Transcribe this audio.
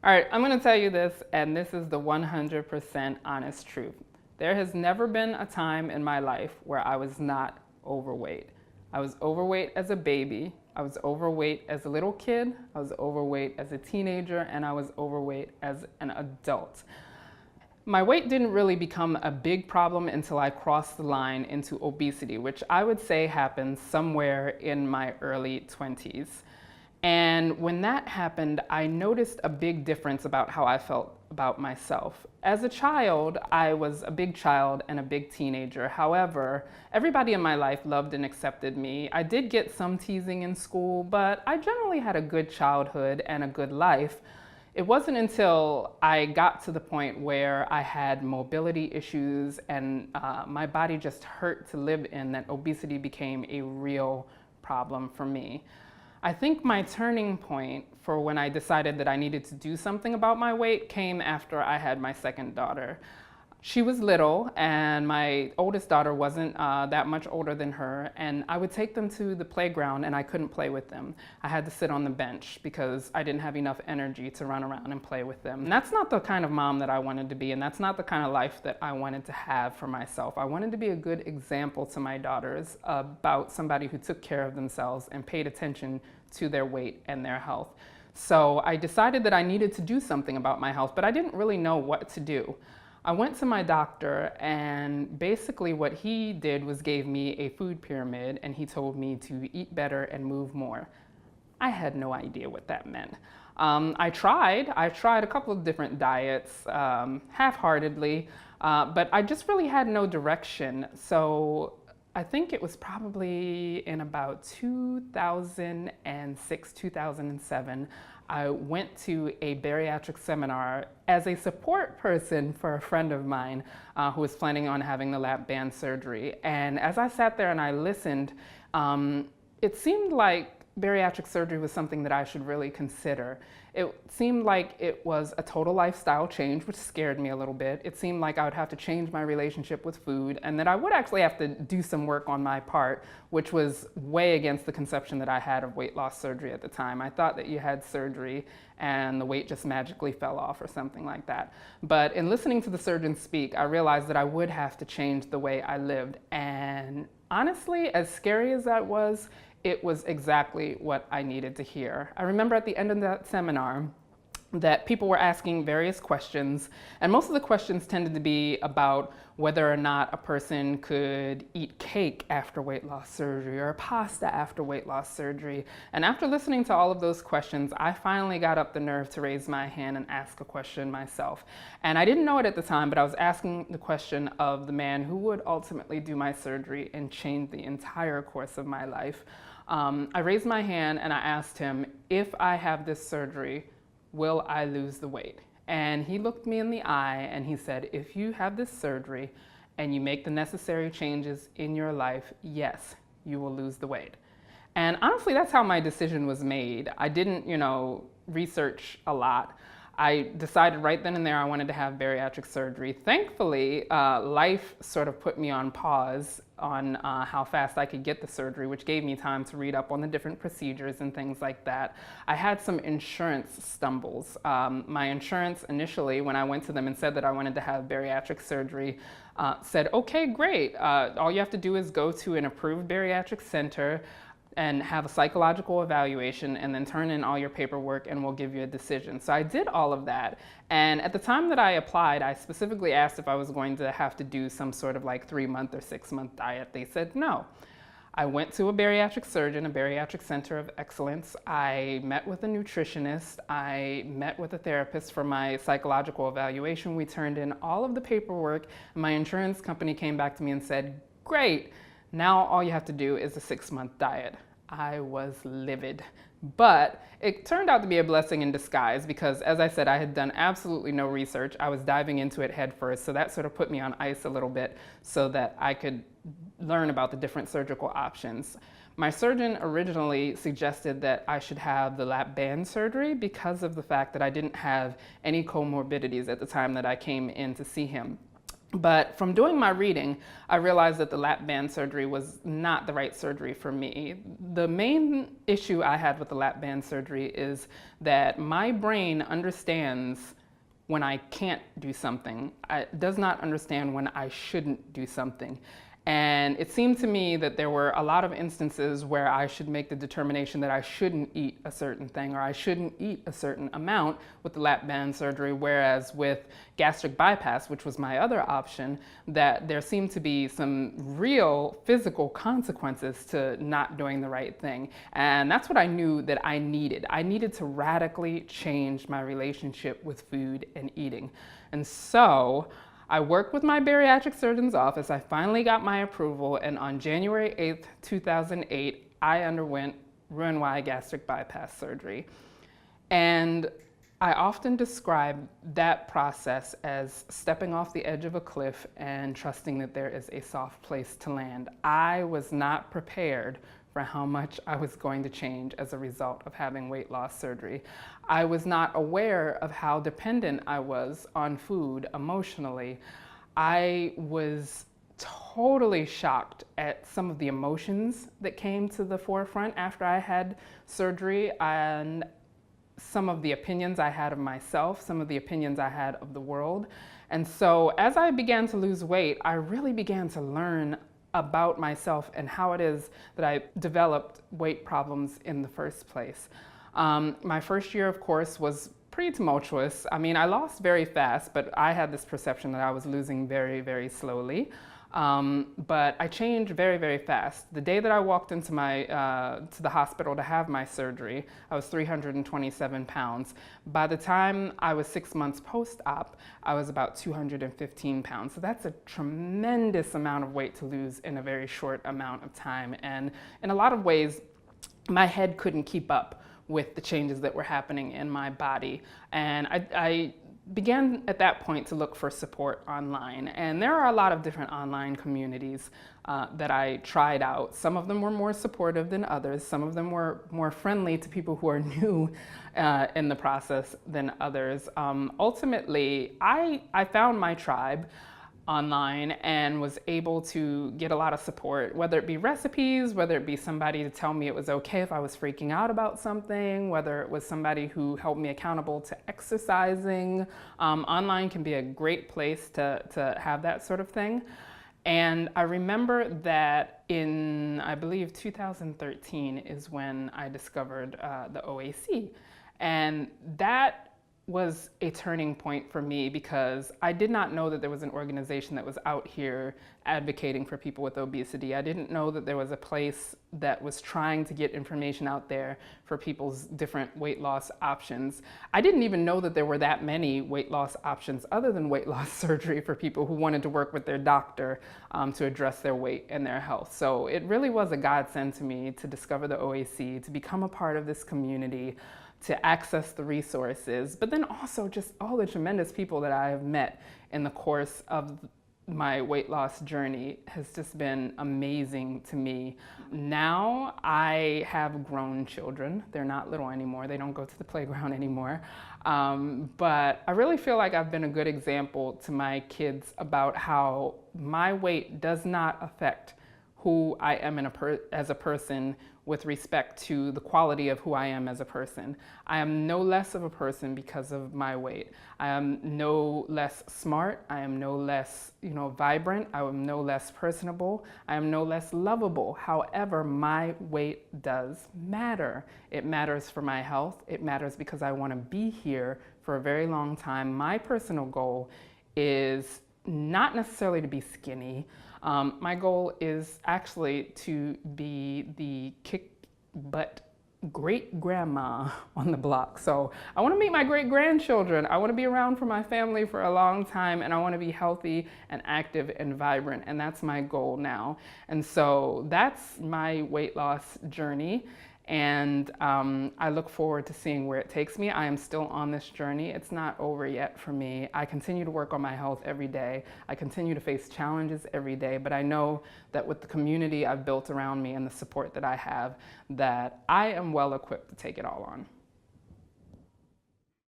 All right, I'm going to tell you this, and this is the 100% honest truth. There has never been a time in my life where I was not overweight. I was overweight as a baby, I was overweight as a little kid, I was overweight as a teenager, and I was overweight as an adult. My weight didn't really become a big problem until I crossed the line into obesity, which I would say happened somewhere in my early 20s. And when that happened, I noticed a big difference about how I felt about myself. As a child, I was a big child and a big teenager. However, everybody in my life loved and accepted me. I did get some teasing in school, but I generally had a good childhood and a good life. It wasn't until I got to the point where I had mobility issues and my body just hurt to live in that obesity became a real problem for me. I think my turning point for when I decided that I needed to do something about my weight came after I had my second daughter. She was little, and my oldest daughter wasn't that much older than her, and I would take them to the playground and I couldn't play with them. I had to sit on the bench because I didn't have enough energy to run around and play with them. And that's not the kind of mom that I wanted to be, and that's not the kind of life that I wanted to have for myself. I wanted to be a good example to my daughters about somebody who took care of themselves and paid attention to their weight and their health. So I decided that I needed to do something about my health, but I didn't really know what to do. I went to my doctor, and basically what he did was gave me a food pyramid, and he told me to eat better and move more. I had no idea what that meant. I tried a couple of different diets, half-heartedly, but I just really had no direction. So I think it was probably in about 2006, 2007, I went to a bariatric seminar as a support person for a friend of mine who was planning on having the lap band surgery. And as I sat there and I listened, it seemed like bariatric surgery was something that I should really consider. It seemed like it was a total lifestyle change, which scared me a little bit. It seemed like I would have to change my relationship with food, and that I would actually have to do some work on my part, which was way against the conception that I had of weight loss surgery at the time. I thought that you had surgery and the weight just magically fell off or something like that. But in listening to the surgeon speak, I realized that I would have to change the way I lived. And honestly, as scary as that was, it was exactly what I needed to hear. I remember at the end of that seminar that people were asking various questions, and most of the questions tended to be about whether or not a person could eat cake after weight loss surgery or pasta after weight loss surgery. And after listening to all of those questions, I finally got up the nerve to raise my hand and ask a question myself. And I didn't know it at the time, but I was asking the question of the man who would ultimately do my surgery and change the entire course of my life. I raised my hand and I asked him, if I have this surgery, will I lose the weight? And he looked me in the eye and he said, if you have this surgery and you make the necessary changes in your life, yes, you will lose the weight. And honestly, that's how my decision was made. I didn't, research a lot. I decided right then and there I wanted to have bariatric surgery. Thankfully, life sort of put me on pause on how fast I could get the surgery, which gave me time to read up on the different procedures and things like that. I had some insurance stumbles. My insurance initially, when I went to them and said that I wanted to have bariatric surgery, said, okay, great. All you have to do is go to an approved bariatric center and have a psychological evaluation and then turn in all your paperwork and we'll give you a decision. So I did all of that. And at the time that I applied, I specifically asked if I was going to have to do some sort of like 3-month or 6-month diet. They said no. I went to a bariatric surgeon, a bariatric center of excellence. I met with a nutritionist. I met with a therapist for my psychological evaluation. We turned in all of the paperwork, and my insurance company came back to me and said, great, now all you have to do is a 6-month diet. I was livid. But it turned out to be a blessing in disguise because, as I said, I had done absolutely no research. I was diving into it head first, so that sort of put me on ice a little bit so that I could learn about the different surgical options. My surgeon originally suggested that I should have the lap band surgery because of the fact that I didn't have any comorbidities at the time that I came in to see him. But from doing my reading, I realized that the lap band surgery was not the right surgery for me. The main issue I had with the lap band surgery is that my brain understands when I can't do something. It does not understand when I shouldn't do something. And it seemed to me that there were a lot of instances where I should make the determination that I shouldn't eat a certain thing or I shouldn't eat a certain amount with the lap band surgery, whereas with gastric bypass, which was my other option, that there seemed to be some real physical consequences to not doing the right thing. And that's what I knew that I needed. I needed to radically change my relationship with food and eating. And so I worked with my bariatric surgeon's office. I finally got my approval, and on January 8th, 2008, I underwent Roux-en-Y gastric bypass surgery. And I often describe that process as stepping off the edge of a cliff and trusting that there is a soft place to land. I was not prepared for how much I was going to change as a result of having weight loss surgery. I was not aware of how dependent I was on food emotionally. I was totally shocked at some of the emotions that came to the forefront after I had surgery, and some of the opinions I had of myself, some of the opinions I had of the world. And so as I began to lose weight, I really began to learn about myself and how it is that I developed weight problems in the first place. My first year, of course, was pretty tumultuous. I mean, I lost very fast, but I had this perception that I was losing very, very slowly. But I changed very, very fast. The day that I walked into to the hospital to have my surgery, I was 327 pounds. By the time I was 6 months post-op, I was about 215 pounds. So that's a tremendous amount of weight to lose in a very short amount of time. And in a lot of ways, my head couldn't keep up with the changes that were happening in my body. And I began at that point to look for support online. And there are a lot of different online communities that I tried out. Some of them were more supportive than others. Some of them were more friendly to people who are new in the process than others. Ultimately, I found my tribe online and was able to get a lot of support, whether it be recipes, whether it be somebody to tell me it was okay if I was freaking out about something, whether it was somebody who held me accountable to exercising. Online can be a great place to have that sort of thing. And I remember that in, I believe, 2013 is when I discovered the OAC. And that was a turning point for me because I did not know that there was an organization that was out here advocating for people with obesity. I didn't know that there was a place that was trying to get information out there for people's different weight loss options. I didn't even know that there were that many weight loss options other than weight loss surgery for people who wanted to work with their doctor to address their weight and their health. So it really was a godsend to me to discover the OAC, to become a part of this community, to access the resources, but then also just all the tremendous people that I have met in the course of my weight loss journey has just been amazing to me. Now I have grown children. They're not little anymore. They don't go to the playground anymore. But I really feel like I've been a good example to my kids about how my weight does not affect who I am as a person with respect to the quality of who I am as a person. I am no less of a person because of my weight. I am no less smart. I am no less, vibrant. I am no less personable. I am no less lovable. However, my weight does matter. It matters for my health. It matters because I want to be here for a very long time. My personal goal is not necessarily to be skinny. My goal is actually to be the kick butt great grandma on the block. So I want to meet my great grandchildren. I want to be around for my family for a long time, and I want to be healthy and active and vibrant. And that's my goal now. And so that's my weight loss journey. And I look forward to seeing where it takes me. I am still on this journey. It's not over yet for me. I continue to work on my health every day. I continue to face challenges every day, but I know that with the community I've built around me and the support that I have, that I am well equipped to take it all on.